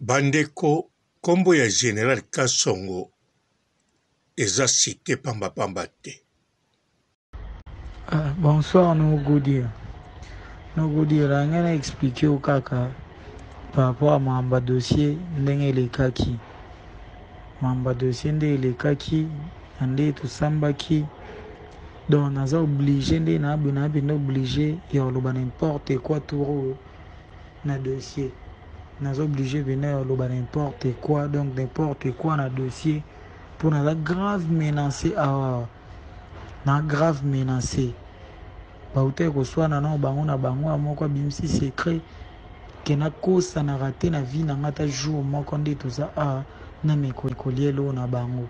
Bandeko, kombo ya Général Kasongo, eza cité pamba pamba te. Bonsoir, nous vous dire. Nous vous dire, on a expliqué au kaka par rapport à mon dossier, ndenge les kaki. Mon dossier, ndenge les kaki, ndenge tout sambaki. Donc, on a obligé, ndenge obligé, il y a n'importe quoi tout dans le dossier. On a obligé de venir n'importe quoi, donc n'importe quoi dans le dossier pour nous grave menacer à grave menacé. Baute ko soit na bango na bango amoko bimsi secret que na kosa na raté na vie na ngata jour moko nde toza na mekolielo na bango.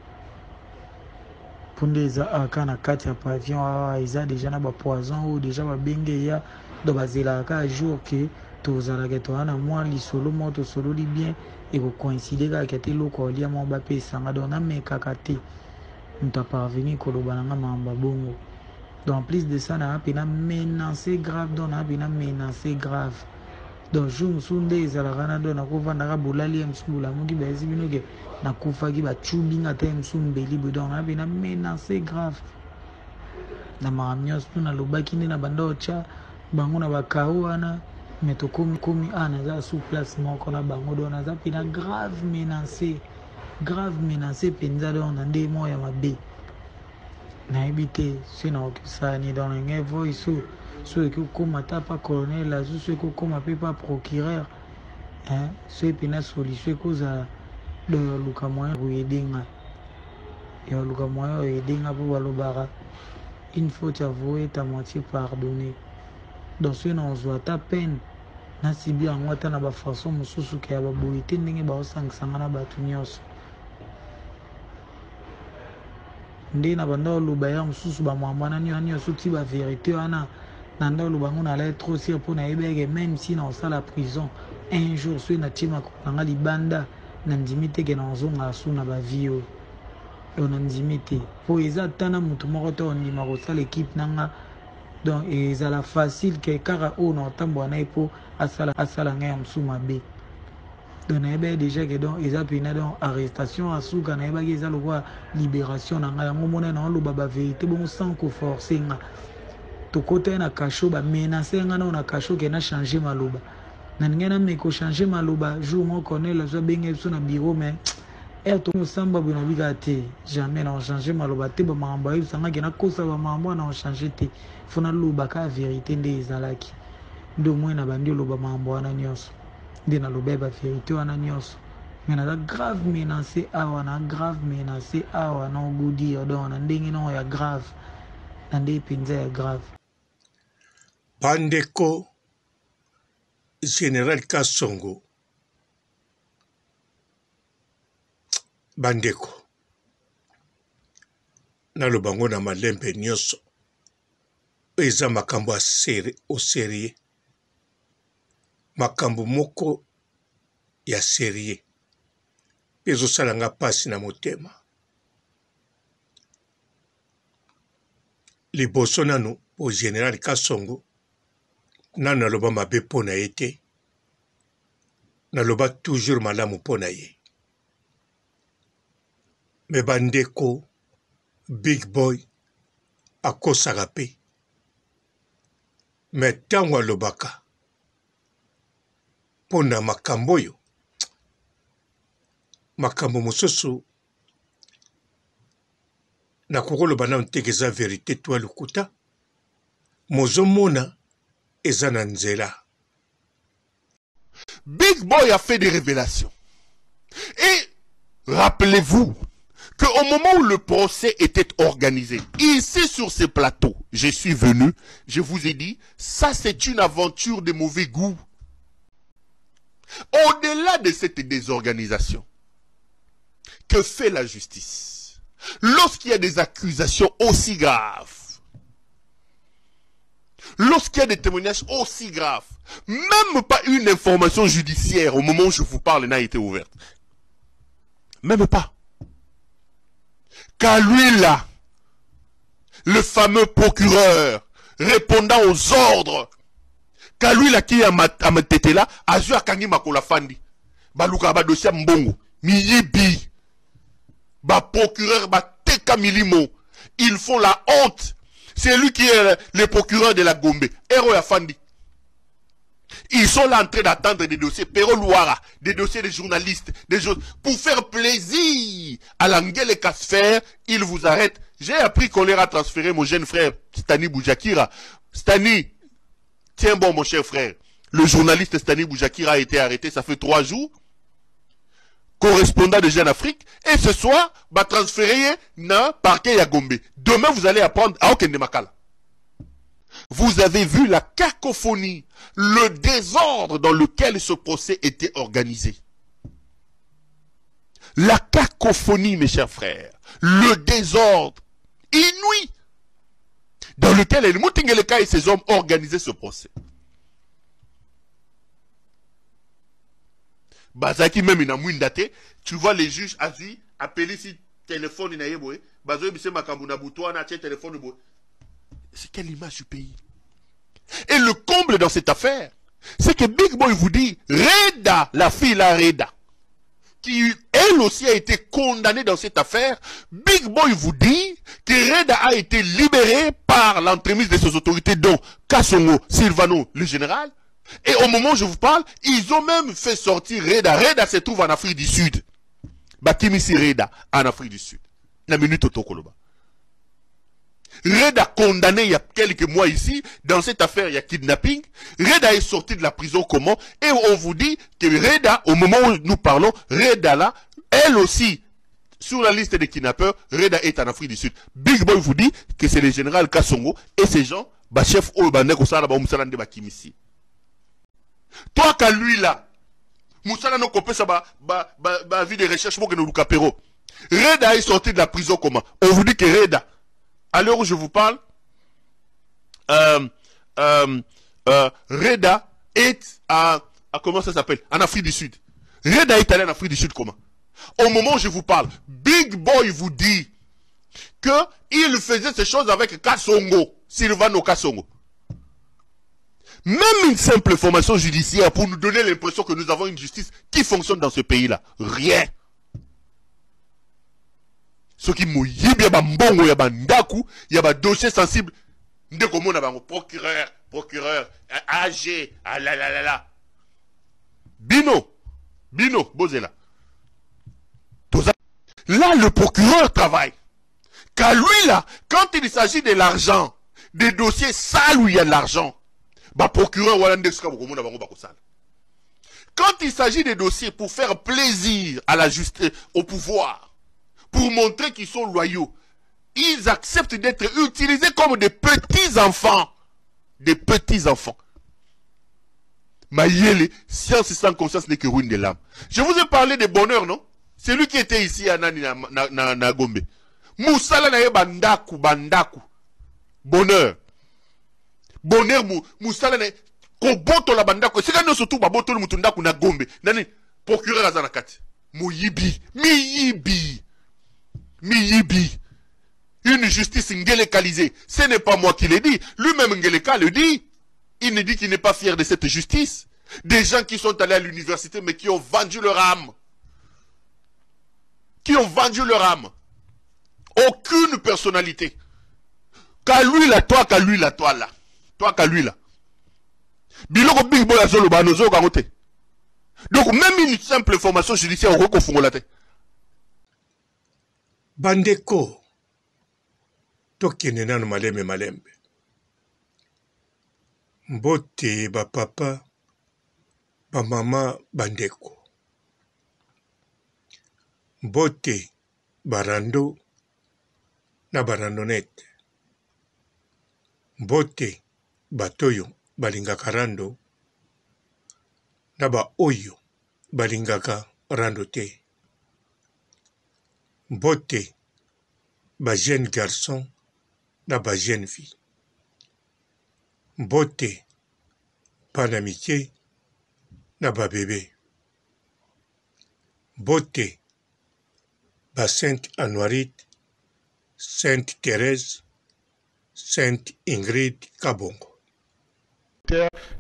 Punde za kana kati ya pavillon ils déjà na ba poison ou déjà ba benge ya do bazela ka jour que tozala ke to na moi li solo moto solo li bien et ko coïncider ka ke te loko lia mo ba pesa ngado na mekakate. Nous t'a parvenu koloba na mamba bongo. Donc, en plus de ça, on a menacé grave. Donc, on a menacé grave. Donc, je me suis dit, je me menacé grave. Na maamios na lobaki na bandocha bango na bakawana meto komi ana za sous place moko na bango do na za pina grave menacé penza do na ndé mo ya mabe. Na habité sinon que ça ni dans un voice ceux qui comme pas colonel là ceux qui comme pas procureur hein ceux qui na solution cause de luka moyen ruedinga ya luka moyen ruedinga pour balobara une fois tu avoué ta moitié pardonné donc ce non soit ta peine na sibi en wata na ba façon mususu ke ya ba boité ndenge ba osangana na batu nyos ndé na banda luba ya mususu ba mwamana nyo suti ba vérité wana na nda luba ngona ala trop sûr pour na ebege même si na sala prison un jour so na tima ko nga libanda na ndimite ke na zonga su na ba vio on na ndimite po eza tana mutu moko to ndima ko sala équipe nanga donc ezala facile ke kara o na tambo na ipo asala nga msuma be donc na ebe déjà que donc eza pina donc arrestation asuka na eba eza le roi libération na nga yango mona na lo baba vérité bon sans ko forcer nga to côté na cacho ba menacer nga na cacho ke na changer maloba na ngena me ko changer maloba jour mo connaît la zo benge so na bureau mais to samba bino bigate jamais na changer maloba te ba mamba yi sanga ke na kosa ba mamba na changer te fona loba ka vérité nde ezalaki ndo mo na bandi loba mamba na nyonso de na lobeba vérité wana nyonso mais na grave menacé awana grave menacé awana ngudi donc na ndenge no ya grave na ndé pinza ya grave Bandeko Général Kasongo bandeko na lobango na malembe nyonso eza makambo a sérieux makambo moko ya sérieux pezo salanga pasi na motema liboso nanu po Général Kasongo nanu naloba mabe mpo na ye te naloba toujours malamu mpo na ye me bandeko big boy akosaka pe me ntango alobaka mpo na makambo oyo makambo mosusu nakokoloba nanu teke eza verité to lokuta mozomona eza na nzela. Big Boy a fait des révélations. Et rappelez-vous qu'au moment où le procès était organisé, ici sur ces plateaux, je suis venu, je vous ai dit, ça c'est une aventure de mauvais goût. Au-delà de cette désorganisation, que fait la justice lorsqu'il y a des accusations aussi graves? Lorsqu'il y a des témoignages aussi graves, même pas une information judiciaire au moment où je vous parle n'a été ouverte. Même pas. Qu'à lui là, le fameux procureur répondant aux ordres, qu'à lui là qui a ma tête là, a joué à Kangi Makola Fandi. baluka ba dossier mbongo miyibi ba procureur ba teka milimo, ils font la honte. C'est lui qui est le procureur de la Gombe, Hero Yafandi. Ils sont là en train d'attendre des dossiers Pero Louara, des dossiers des journalistes, des choses pour faire plaisir à l'Angele Kasfer. Ils vous arrêtent. J'ai appris qu'on leur a transféré mon jeune frère Stani Boujakira. Stani, tiens bon mon cher frère, le journaliste Stani Boujakira a été arrêté, ça fait 3 jours. Correspondant de Jeune Afrique, et ce soir, va transférer dans parquet Yagombe. Demain, vous allez apprendre à Okende Makala. Vous avez vu la cacophonie, le désordre dans lequel ce procès était organisé. La cacophonie, mes chers frères, le désordre inouï dans lequel El Moutingeleka et ses hommes organisaient ce procès. Bazaki même ina mwindate, tu vois les juges assis appeler si téléphone ina yeboé, bazo bise makambu na butoa na téléphone boé. C'est quelle image du pays? Et le comble dans cette affaire, c'est que Big Boy vous dit Reda, la fille la Reda, qui elle aussi a été condamnée dans cette affaire. Big Boy vous dit que Reda a été libéré par l'entremise de ses autorités, dont Kassongo, Silvano, le général. Et au moment où je vous parle, ils ont même fait sortir Reda. Reda se trouve en Afrique du Sud. Bakimisi Reda, en Afrique du Sud. La minute autokoloba. Reda condamné il y a quelques mois ici, dans cette affaire il y a kidnapping. Reda est sorti de la prison comment? Et on vous dit que Reda, au moment où nous parlons, Reda là, elle aussi, sur la liste des kidnappeurs, Reda est en Afrique du Sud. Big Boy vous dit que c'est le général Kassongo et ces gens, chef Oubane Kosala Baumsalande Bakimisi. Toi qu'à lui là, Moussala no copé ça vie de recherche pour que nous Lucapero. Reda est sorti de la prison comment? On vous dit que Reda, à l'heure où je vous parle, Reda est à comment ça s'appelle? En Afrique du Sud. Reda est allé en Afrique du Sud comment? Au moment où je vous parle, Big Boy vous dit que il faisait ces choses avec Kassongo, Silvano Kassongo. Même une simple formation judiciaire pour nous donner l'impression que nous avons une justice qui fonctionne dans ce pays-là. Rien. Ce qui m'a dit, il y a un bon, il y a un ndaku, il y a un dossier sensible. Dès qu'on a un procureur, AG, ah là là là là. Bino, Bozela. Là, le procureur travaille. Car lui, là, quand il s'agit de l'argent, des dossiers sales où il y a de l'argent, procureur quand il s'agit des dossiers pour faire plaisir à la justice, au pouvoir, pour montrer qu'ils sont loyaux, ils acceptent d'être utilisés comme des petits enfants. Des petits enfants. Maïele, science sans conscience n'est que ruine de l'âme. Je vous ai parlé de bonheur, non? C'est lui qui était ici à na Gombe. Moussala na bandaku. Bonheur. Bonheur Moussala na koboto la bandako. C'est quand nous surtout baboto le mutundaku na Gombe. Nani procureur azanakati. Miyibi. Une justice ngélekalisée. Ce n'est pas moi qui le dis. Lui-même Ngeleka le dit. Il ne dit qu'il n'est pas fier de cette justice. Des gens qui sont allés à l'université mais qui ont vendu leur âme. Aucune personnalité. Qu'à lui là, toi là. Biloko Big Boy azolo ba nozo kamote. Donc même une simple formation judiciaire au reconfongolate. Bandeko tokende nanu malembe. Mbote ba papa ba mama bandeko. Mbote barando na barandonete. Mbote batoyo balingaka rando na ba oyo balingaka rando te. Mbote ba jeune garçon na ba jeune fille. Mbote bana mike na ba bébé. Mbote ba Sainte Anuarite, Sainte Thérèse, Sainte Ingrid Kabongo.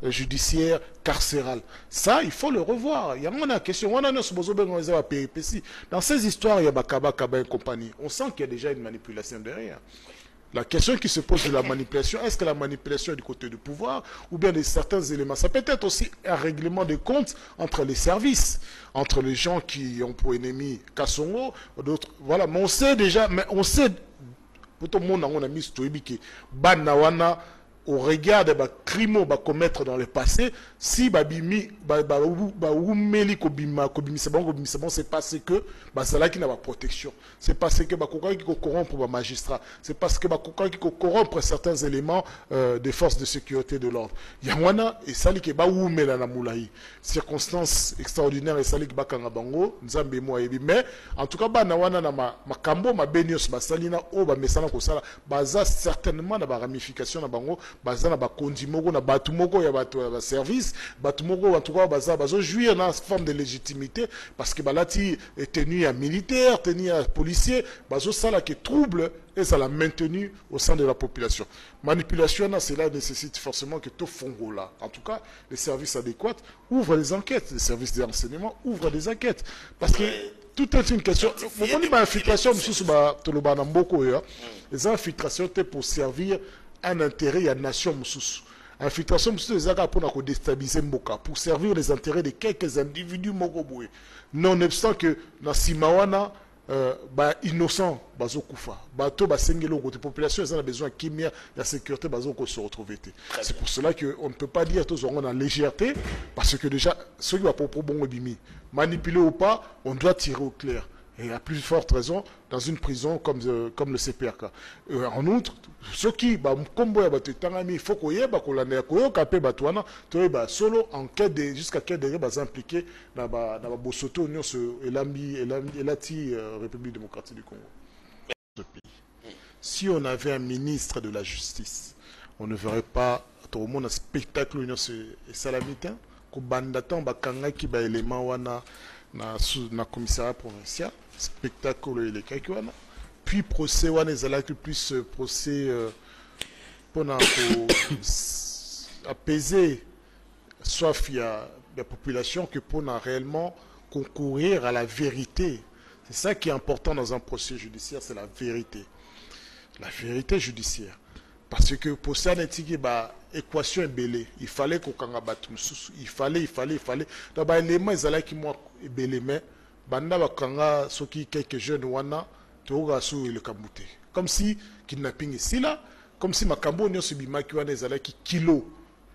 judiciaire carcérale. Ça, il faut le revoir. Il y a une question. Dans ces histoires, il y a Bakaba, Kaba et compagnie. On sent qu'il y a déjà une manipulation derrière. La question qui se pose de la manipulation, est-ce que la manipulation est du côté du pouvoir ou bien de certains éléments? Ça peut être aussi un règlement de compte entre les services, entre les gens qui ont pour ennemi Kassongo, d'autres. Voilà, mais on sait déjà, pour tout le monde, on a mis ce que Banawana, au regard des crimes qu'on va commettre dans le passé, si babimi c'est parce que c'est qui n'a pas protection, c'est parce que qui corrompre les magistrats, c'est parce que qui corrompre certains éléments des forces de sécurité de l'ordre. Il y a wana et sali que ba oumela na moulaï, circonstances extraordinaires et sali que ba kanga bango nzambe mo yebi, mais en tout cas ba na wana na makambo ma benios ba salina o ba mesana ko sala baza certainement na ba ramification na bango baza na ba kondimoko na batu moko ya batu ya service batu moko en tout cas baza bazo jouir dans forme de légitimité parce que balati est tenu à militaire, tenu à policier, bazo sala qui trouble et ça l'a maintenu au sein de la population. Manipulation, cela nécessite forcément que tout fongo là. En tout cas, les services adéquats ouvrent des enquêtes, les services de renseignement ouvrent des enquêtes. Parce que tout est une question. On dit infiltration, les infiltrations étaient pour servir un intérêt à la nation. Infiltration, pour déstabiliser Mboka, pour servir les intérêts de quelques individus Mogoboé. Nonobstant que dans Simawana, innocent bazo kufa bato basengelo côté population ils ont besoin de la sécurité bazo ko se retrouver. C'est pour cela que on ne peut pas dire tous on a légèreté parce que déjà ceux qui va pour bon bimi manipuler ou pas on doit tirer au clair. Et à plus forte raison dans une prison comme le CPRK. En outre, ceux qui il faut qu'on y ait solo en quête jusqu'à quel degré impliqué dans la Bosoto Union Elati République démocratique du Congo. Si on avait un ministre de la justice, on ne verrait pas tout le monde un spectacle Union Salamitain, qu'on bandatan bakanga qui ba élément wana na commissariat provincial. Spectacle les kakwana puis procès wana ezalaki plus procès pour apaiser soif ya la population que pour réellement concourir à la vérité. C'est ça qui est important dans un procès judiciaire, c'est la vérité judiciaire. Parce que pour ça n'était ba équation est belée, il fallait qu'on kangabatu il fallait d'abord élément ezalaki moi belé mais banda bakanga soki quelques jeunes wana toga su le kamute comme si kidnapping ici là comme si makambo nyo subimaki wana ezalaki kilo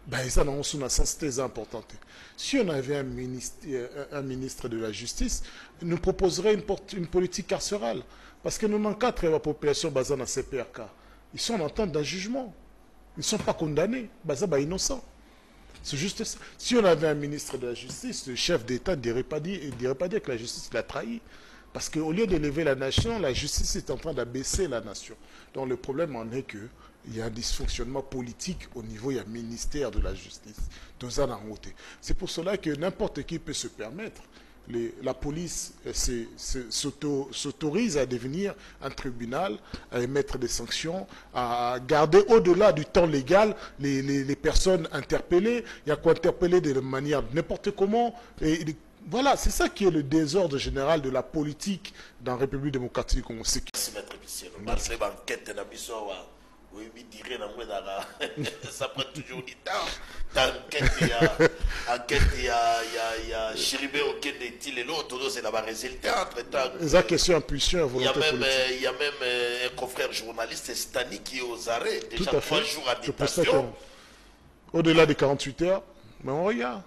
bah ça dans son sens très important. Si on avait un ministre de la justice, il nous proposerait une politique carcérale parce que 94 de la population basée dans CPRK ils sont en attente d'un jugement, ils ne sont pas condamnés, basés innocents. C'est juste ça. Si on avait un ministre de la justice, le chef d'État ne dirait pas dire que la justice l'a trahi. Parce qu'au lieu d'élever la nation, la justice est en train d'abaisser la nation. Donc le problème en est qu'il y a un dysfonctionnement politique au niveau du ministère de la justice. C'est pour cela que n'importe qui peut se permettre. La police s'autorise à devenir un tribunal, à émettre des sanctions, à garder au-delà du temps légal les personnes interpellées. Il y a quoi interpeller de manière n'importe comment. Et voilà, c'est ça qui est le désordre général de la politique dans la République démocratique du Congo. Oui, ça prend toujours du temps. Enquête, il y a Chiribé au quai des Tils et l'autre, c'est là-bas résultat. Entre-temps, il y a question impulsion. Il y a même un confrère journaliste, Stani, qui est aux arrêts, déjà 3 jours à détention. Au-delà des 48 heures, mais on regarde.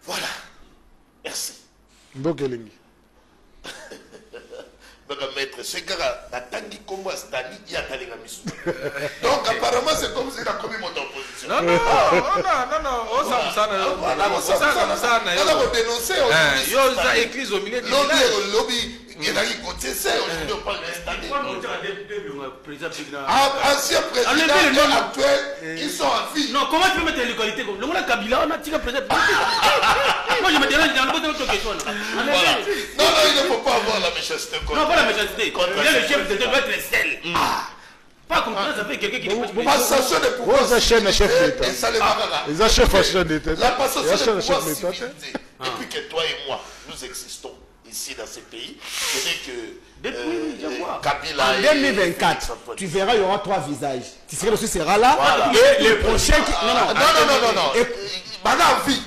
Voilà. Merci. Donc, maître, ce gars a tangi comme Stani, il a talé la mission. Donc apparemment c'est comme s'il a commis mon opposition. Non, on a dénoncé. Il a écrit au milieu du lobby. Il a écouté ça, aujourd'hui on parle de Stani. Ancien président actuel, ils sont en vie. Non, comment tu peux mettre l'égalité comme le monde Kabila, on a tiré président. Moi je me dérange dans le côté de question. Non, il ne faut pas avoir la méchanceté. Non, pas la méchanceté. Il y a le chef de doit être le seul. Pas concurrence avec quelqu'un qui n'est pas Passation de pouvoir. Vous êtes chef d'État. Et ça les marquera. Ils ont chef d'État. La passation de pouvoir civilisée. Depuis que toi et moi, nous existons ici dans ce pays, c'est que Kabila en 2024, tu verras, il y aura 3 visages. Tshisekedi aussi sera là. Voilà. Et les prochains qui... Non. Pendant vie.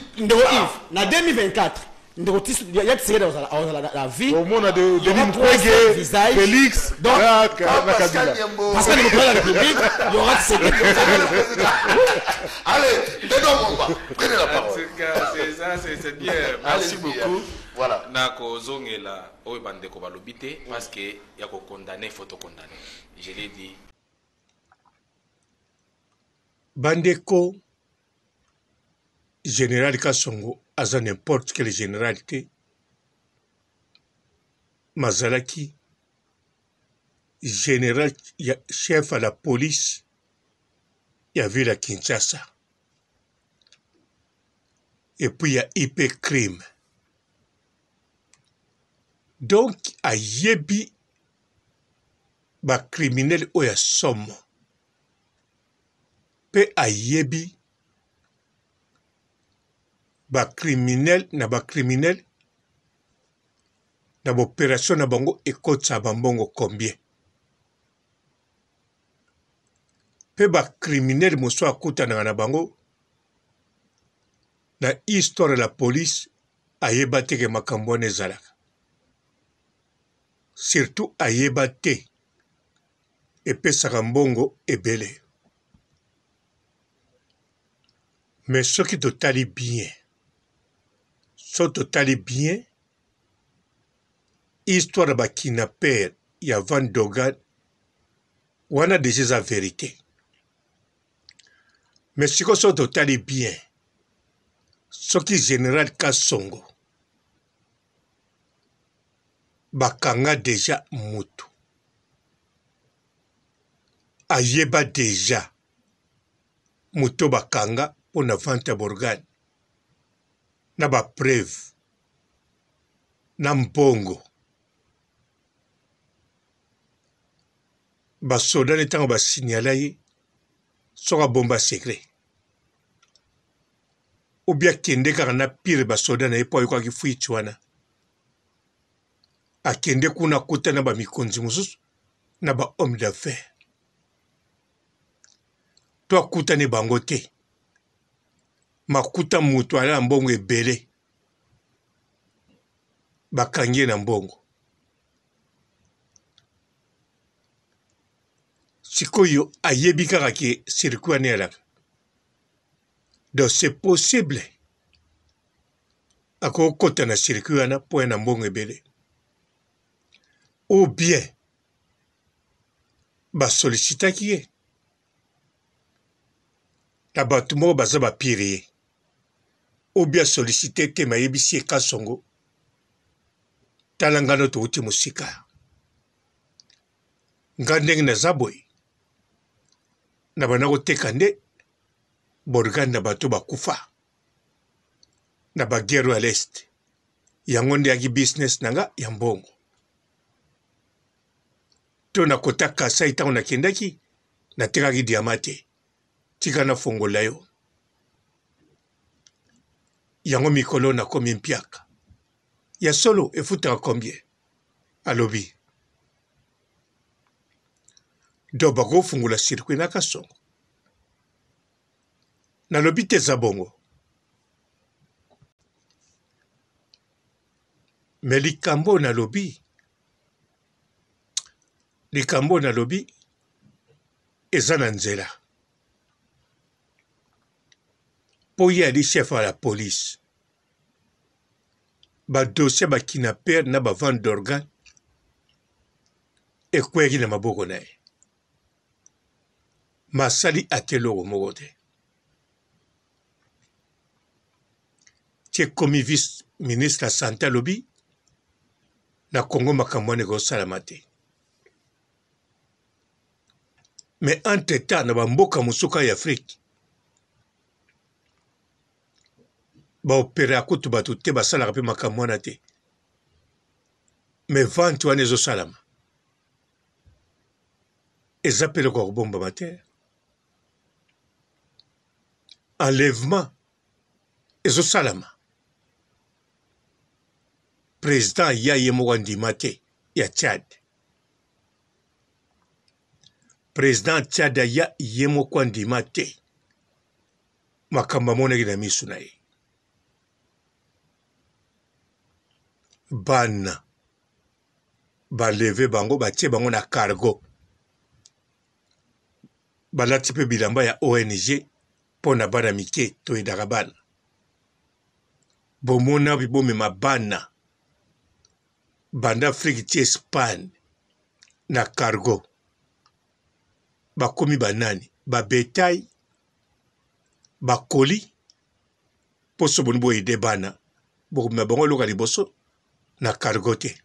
En 2024, il y a Tshisekedi dans la vie. Au monde de Mukwege, Félix, donc parce que nous prenons la République, il y aura Tshisekedi. Allez, donnons-moi. Prenez la parole. C'est bien. Merci beaucoup. Voilà. Nako zongela oyo bandeko balobite parce que ya ko condamner faut te condamner. Je l'ai dit. Bandeko général Kasongo aza n'importe quelle généralité Mazalaki général chef à la police il y avait la Kinshasa et puis il y a IP crime. Donc, a yebi ba criminel oya somme. Pe a yebi ba criminel na ba opération na bango ekotsa bambongo combien. Pe ba criminel moso akuta na bango na histoire la police a yeba teke makambo ezalaka. Surtout ayeba te epesaka mbongo ebele. Mais soki totali bien, histoire ba kidnapper ya Van Dogan wana déjà sa vérité. Mais siko so totali bien, soki général Kasongo bakanga déjà mutu. Ayeba déjà muto bakanga pona vente borgane. Na ba preuve. Na mbongo. Ba soda netango ba signala ye soka bomba secret. Ou bien kende kaka na pire ba soda na ye po ayokaki fuichi wana. Akende kuna kuta na ba mikonzi mususu na ba homme d'affaires. To kuta ne bango te. Makuta mutu ala mbongo ebele. Bakangie na mbongo. Sikoyo ayebi kaka ke circuit ane alaka. Donc c'est possible. Ako kota na circuit wana po na mbongo ebele. Ou bien, ba sollicitaki ye. Na batu moko baza ba pire ye. Ou bien sollicité te mayebisi ye Kasongo. Talangano to uti musika. Ngandeng na zaboy. Na banako tekande. Borgan na batu bakufa. Na bagero à l'est. Yangonde yaki business nanga yambongo. To na kota kasa itango na kendaki na tekaki diamate tika na fongola yo yango mikolo na komi mpiaka ya solo efutaka combien alobi do bako fungula circuit na Kasongo na lobi te za bongo me likambo na lobi likambo na lobi eza na nzela po ye ali chef à la police ba dossier ba kidnapper na ba vente d'organes ekweki na maboko na ye masali ate eloko moko te tie komi vice ministre ya santé alobi na Congo makambo wana ekosalama te. Mais entre-temps, na bamboka musuka ya Afrique. Ba opérer akutu batu te basalaka pe makambo wana te. Mais vente wana ezosalama. eza mpe eloko ya kobombama te. Enlèvement ezosalama. Président ya ye moko andima te ya Tchad. Président Tchad ya ye moko andima te. Makambo amonaki na miso na ye. Bana baleve bango batie bango na cargo. Balati mpe bilamba ya ONG mpo na bana mike toyedaka bana. Bomona bomema bana banda Afrique ti Espagne na cargo. Bakomi banani babetail bakoli poso boni boyede bana bokomema bango loka liboso na cargo te.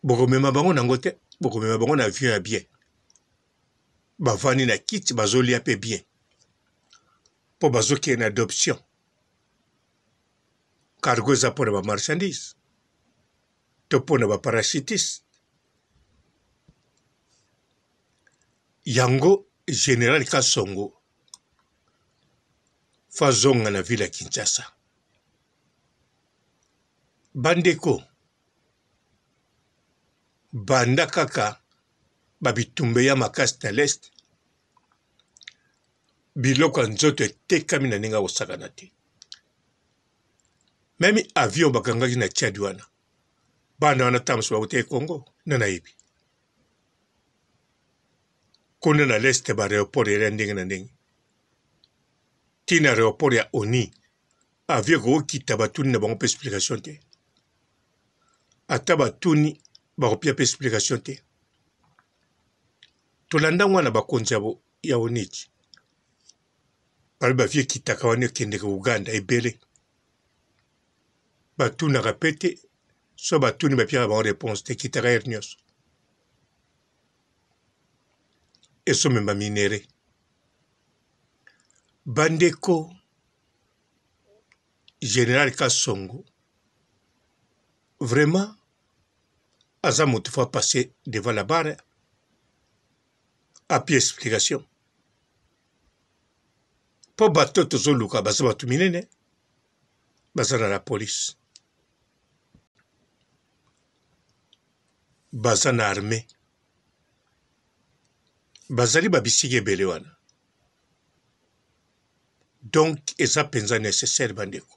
Bokomema bango nango te, bokomema bango na avion ya bien. Bavani na kiti bazolia pe bien. Po bazoke na adoption. Cargo eza pona ba marchandise. To pona ba parachutiste. Yango Général Kasongo fazonga na ville ya Kinshasa. Bandeko banda kaka babitumbe ya makasi na leste biloko ya nzoto etekami na ndenge akosakana te. Memi avion bakangaki na Tchad wana bana wana tamoso bakotee Congo na nayebi. Kuna na leste ba aéroport ya ndenge na ndenge. Tina aéroport ya ONI avion kokita batuni na bango pe explication te. Ata batuni bakopia pe explication te. Tolanda wana bakonzi ya ONI. Bali bavie kitaka wana ekendeka Uganda ebele. Batunaka pe te so batuni bapiaka bango réponse te kitaka ere nyonso. Esomemba minere. Bandeko Général Kasongo vraiment aza moto fois passé devant la barre api explication. Po bato tozoluka baza bato minene baza na la police. Baza na armée. Bazali babisiki ebele wana. Donc eza penza nécessaire bandeko.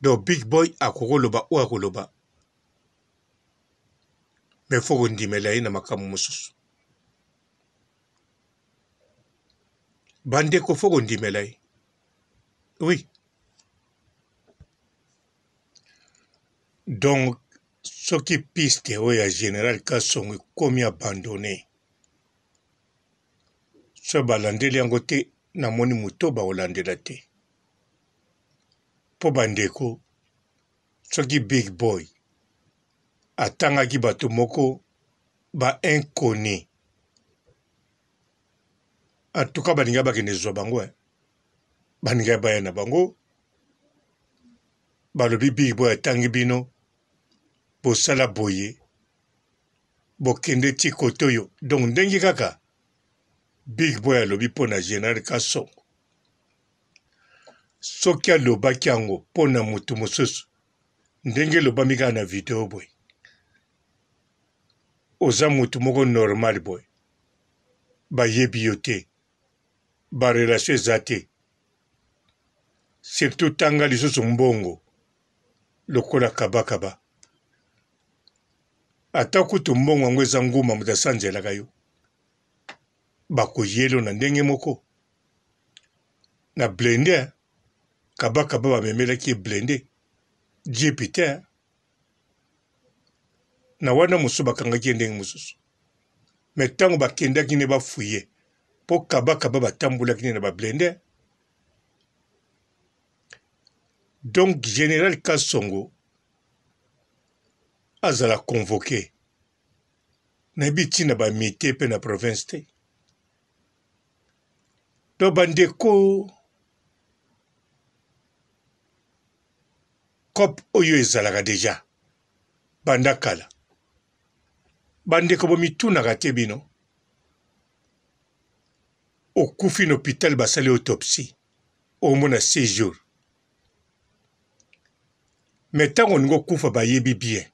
Donc big boy akokoloba ou akoloba. Mais faut ndimela ye na makamu mosusu. Bandeko faut ndimela ye. Oui. Donc soki piste oyo ya Général Kasongo ekomi abandonné. So balandeli yango te namoni moto baolandela te. Po bandeko soki big boy atangaki bato moko ba inconnu. En tout cas baninga bakende zwa bango. Baninga baya na bango. Balobi big boy atangi bino. Bosala boye. Bokende ti kotoyo. Donc ndengi kaka. Big boy alobi pona Général Kasongo. Soki alobaki yango pona mutu mosusu. Ndenge lobami kaka na video boy. Oza mutu moko normal boy. Bayebi yo te. Ba relation eza te. Surtout tanga lisusu mbongo. Lokola kabakaba. Ata kutu mbongo yango eza nguma mutu asanzelaka yo. Bakoyelo na ndenge moko. Na blende kabakaba bamemelaki blende. Jupiter. Na wana mosusu bakangaki ndenge mosusu. Mais tango bakendaki ne bafuye. Po kabakaba batambulaki na bablende. Donc Général Kasongo azala convoqué. Na biti na ba mité pe na province te. Do bandeko kop oyo ezalaka deja. Bandakala. bandeko bomitunaka te bino okufi na hôpital basali autopsie omona 6 jours me ntango olingi okufa bayebi bien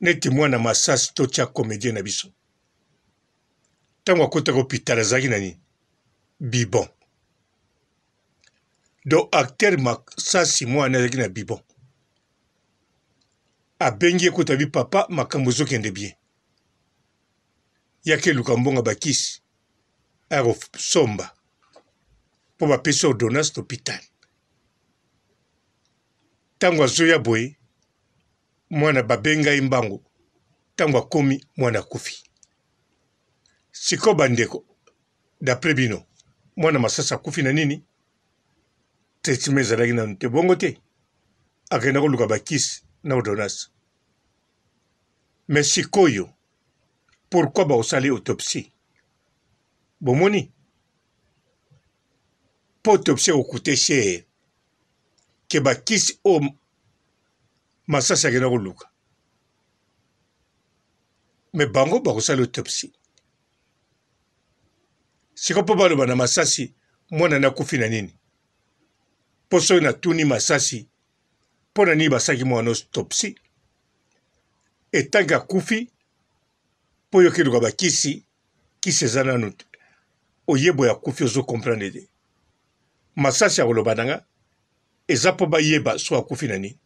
neti mwana masasi totya comédien na biso ntango akotaka hôpital azalaki na nini bibon donc acteur masasi mwana azalaki na bibon abengi ekota bi papa makambo ezokende bien yaki eluka mbongo bakisi akosomba mpo bapesi ordonnance d'hôpital ntango azoya boye mwana babengai mbango ntango akomi mwana akufi siko bandeko d'après bino mwana masasi akufi na nini traitement ezalaki nanu te bongo te akenda koluka bakisi na ordonnance mais sikoyo pourquoi bakosali autopsie bomoni mpo autopsie ekokute cher ke bakisi oyo masasi akenda koluka me bango bakosala autopsie siko mpo baloba na masasi mwana nakufi na nini mpo soki natuni masasi mpo na nini basaki mwana autopsie etanke akufi mpo yoki eluka bakisi kisi eza nanu te oyebo ya kufi ozokomprendre te masasi akoloba nanga eza mpo bayeba so akufi na nini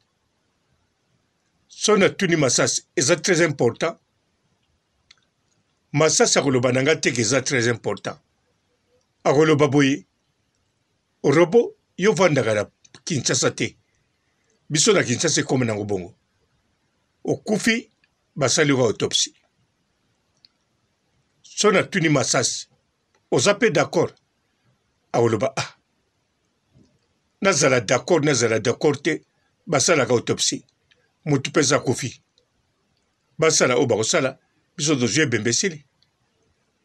so natuni masasi eza très important masasi akoloba nanga teke eza très important akoloba boye robo yo vandaka na Kinshasa te biso na Kinshasa ekome nango bongo okufi basali yoka autopsie so natuni masasi oza mpe d'accord akoloba nazala d'accord te basalaka autopsie mutu mpe eza kufi basala oyo bakosala biso tozwi ebembesili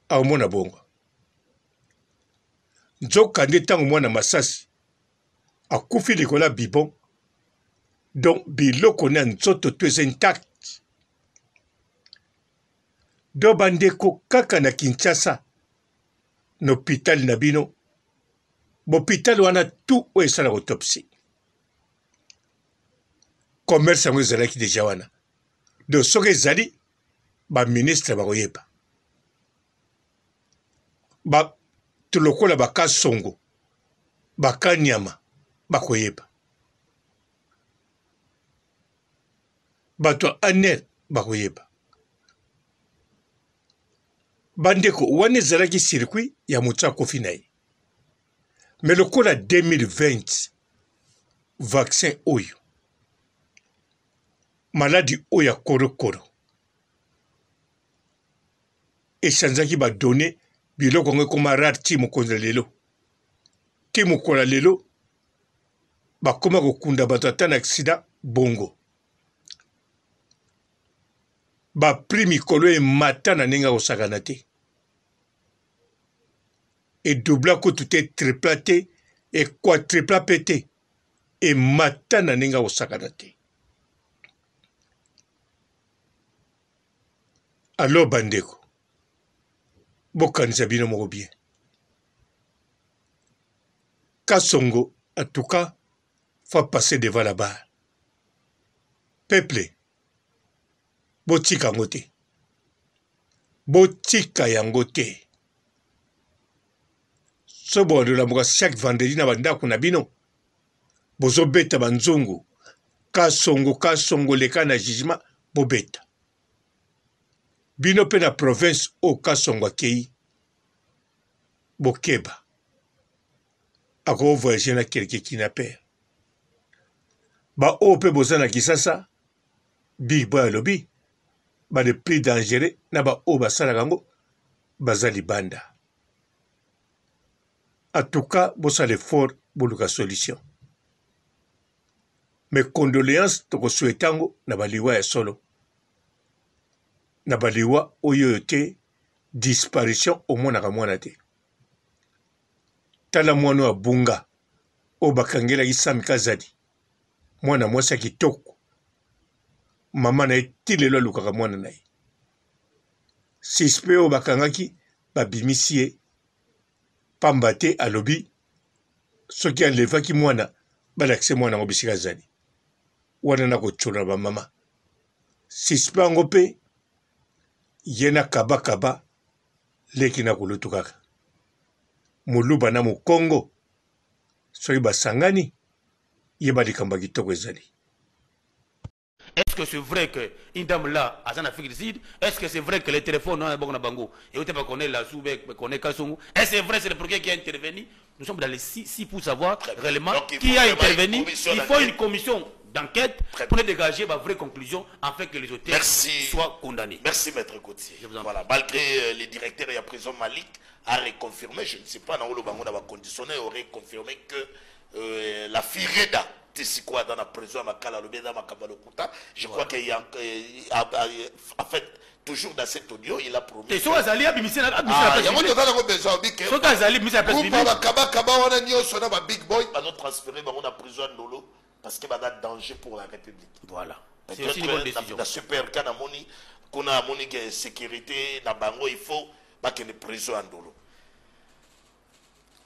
aomona bongo nzoka nde ntango mwana masasi akufi likolo ya bibon donc biloko na nzoto to eza intact do bandeko kaka na Kinshasa na hôpital na bino bohôpital wana tu oyo esalaka autopsie commerce yango ezalaki deja wana donc soki ezali baministre bakoyeba tolokola baka songo baka nyama bakoyeba bato ya aner bakoyeba bandeko wana ezalaki circuit ya moto akufi na ye me lokola 2020 vaccin oyo maladi oyo ya korokoro echanzaki badone biloko yango ekoma rare ti mokonzi lelo ti mokola lelo bakoma kokunda bato ata na aksida bongo bapri mikolo emata na ndenge akosakana te edubla kutu te tripla te equatripla mpe te emata na ndenge akosakana te alo bandeko bokanisa bino moko bien Kasongo en tout cas faut passer devant la barre peuple botika yango te botika yango te so bolamuka chaque vendredi na bandako na bino bozobeta banzungu kasongo leka na jugement bobeta bino mpe na province oyo kasongo akei bokeba akovoyage na kelke kidnapper baoyo mpe boza na kisasa big boy alobi bade plus dangereux na baoyo basalaka yango baza libanda en tout cas bosala effort boluka solution mes condoléances tokosouhaite yango na baliwa ya solo na baliwa oyo te disparition omonaka mwana te tala mwana wa bunga oyo bakangelaki Sami Kazadi mwana mwasi ya kitoko mama na ye ti lelo alukaka mwana na ye suspect oyo bakangaki babimisi ye pamba te alobi soki alevaki mwana balakise mwana yango bisika azali wana na kotuna bamama suspect yango mpe ye na kabakaba leki na kulutu kaka moluba na mokongo soki basangani ye balikambo ya kitoko ezali. Est-ce que c'est vrai que une dame là, à Afrique du Sud, est-ce que c'est vrai que les téléphones non bon bango et on pas connaît la soube, connaît Kasongo. Est-ce que c'est vrai c'est le progrès qui a intervenu? Nous sommes dans les 6 pour savoir réellement qui a intervenu. Il faut une commission d'enquête pour dégager ma vraie conclusion afin que les auteurs soient condamnés. Merci maître Gauthier. Voilà, malgré les directeurs de la prison Malik a reconfirmé, je ne sais pas dans le bango n'a pas conditionné, aurait confirmé que la Fireda Tessikwa dans la prison je crois qu'il y a en fait toujours dans cet audio il a promis. Et so azali a bimisi na big boy va nous transférer dans la prison Ndolo parce qu'il y a un danger pour la République. Voilà. C'est aussi une bonne décision. La super kana moni kuna moni sécurité na bango il faut pas que les prison Ndolo.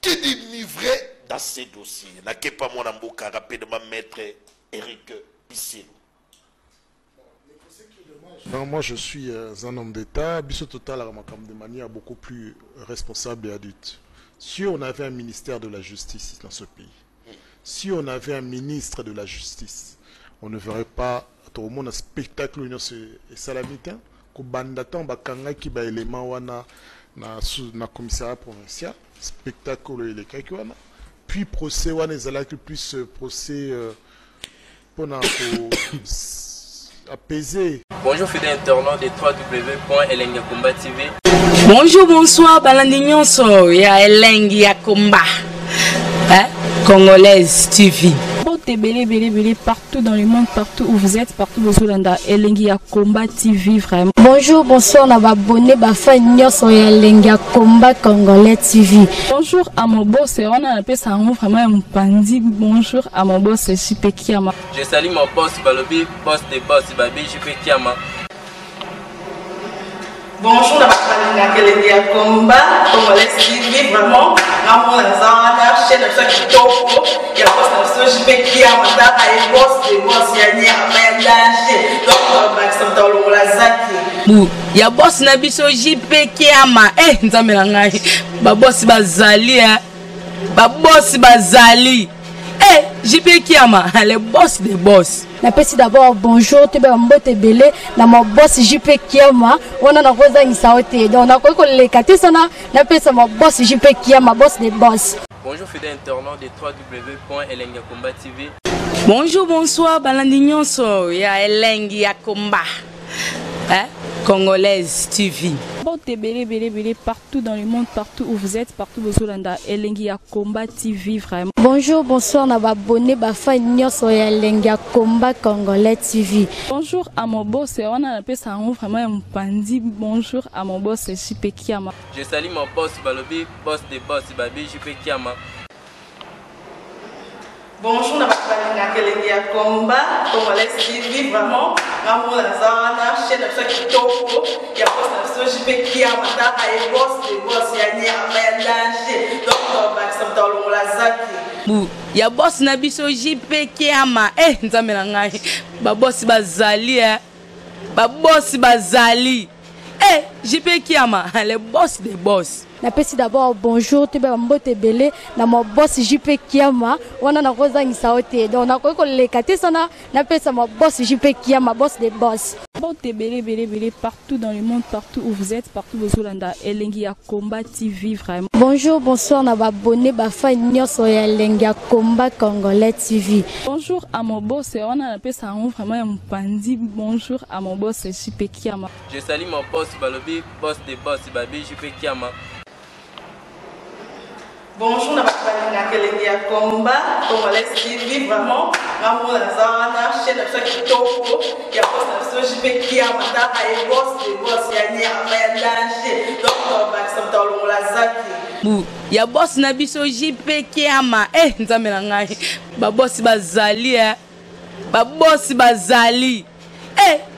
Qui dit livré dans ces dossiers? N'a pas mon amour rapidement maître Eric Bissé. Moi je suis un homme d'État, Bissot Total de manière beaucoup plus responsable et adulte. Si on avait un ministère de la justice dans ce pays, si on avait un ministre de la justice, on ne verrait pas tout le monde un spectacle et salamitain que bandatan bakanga qui ba élément wana na commissariat provincial spectacle les kakwana puis procès wana ezalaki plus procès pour apaiser. Bonjour fidèles internautes de www.elengiakomba TV. Bonjour, bonsoir, balandi nyonso ya Elengi ya Komba. Congolaise TV. Belé partout dans le monde, partout où vous êtes, partout où vous êtes, Elengi ya Komba TV vraiment. Bonjour, bonsoir, na abonné ba fan nyonso ya Elengi ya Komba Congolais TV. Bonjour à mon boss, on a appelé ça vraiment un pandi. Bonjour à mon boss, JP Kiama. Je salue mon boss Balobi, boss de boss Babi, JP Kiama. Bonjour, na Elengi ya Komba Congolais TV vraiment. Namo na zana chaîne de chaque topo, ya boss na JP Kiama, ta ay boss de boss ya ni amandaje. Donc ba sont dans la zaki. Ya boss na biso JP Kiama, nzambe na ngai. Ba boss bazali ba boss bazali. JP Kiama, le boss des boss. Napesi d'abord bonjour, te ba mbote belé na mon boss JP Kiama, on a rosa insaote. Donc na ko le katisa na pesa mon boss JP Kiama, boss des boss. Bonjour fidèles internautes de www.elengiakomba TV. Bonjour, bonsoir, balandi nyonso ya Elengi ya Komba. Congolaise TV. Belé partout dans le monde, partout où vous êtes, partout où vous êtes, Elengi ya Komba TV vraiment. Bonjour, bonsoir, na abonné ba fan nyonso ya Elengi ya Komba Congolais TV. Bonjour à mon boss, on a appelé ça vraiment un pandi. Bonjour à mon boss JP Kiama. Je salue mon boss Balobi, boss de boss Babi, JP Kiama. Bonjour, na Elengi ya Komba Congolais TV vraiment. Namo na zana chaîne de chaque topo, ya boss na JP Kiama, ta ay boss de boss ya ni amandaje. Donc ba sont dans la zaki. Ya boss na biso JP Kiama, nzambe na ngai. Ba boss bazali ba boss bazali. JP Kiama, le boss des boss. Napesi d'abord bonjour, te ba mbote belé na mon boss JP Kiama, on a rosa insaote. Donc na ko le katisa na pesa mon boss JP Kiama, boss des boss. Belé partout dans le monde, partout où vous êtes, partout où vous êtes, Elengi ya Komba TV vraiment. Bonjour, bonsoir, na abonné ba fan nyonso ya Elengi ya Komba Congolais TV. Bonjour à mon boss, on a appelé ça vraiment un pandi. Bonjour à mon boss JP Kiama. Je salue mon boss Balobi, boss de boss Babi, JP Kiama. Bonjour, na Elengi ya Komba Congolais TV vraiment. Namo na zana chaîne de chaque topo, ya boss na JP Kiama, ta ay boss de boss ya ni amandaje. Donc ba sont dans la zaki. Ya boss na biso JP Kiama, nzambe na ngai. Ba boss bazali ba boss bazali.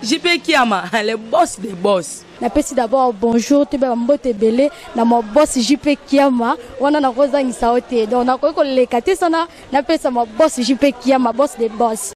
JP Kiama, le boss des boss. Napesi d'abord bonjour te ba mbote belé na mo boss JP Kiama wana na koza ngisa ote donc na ko lekate sana napesa mo boss JP Kiama boss des boss.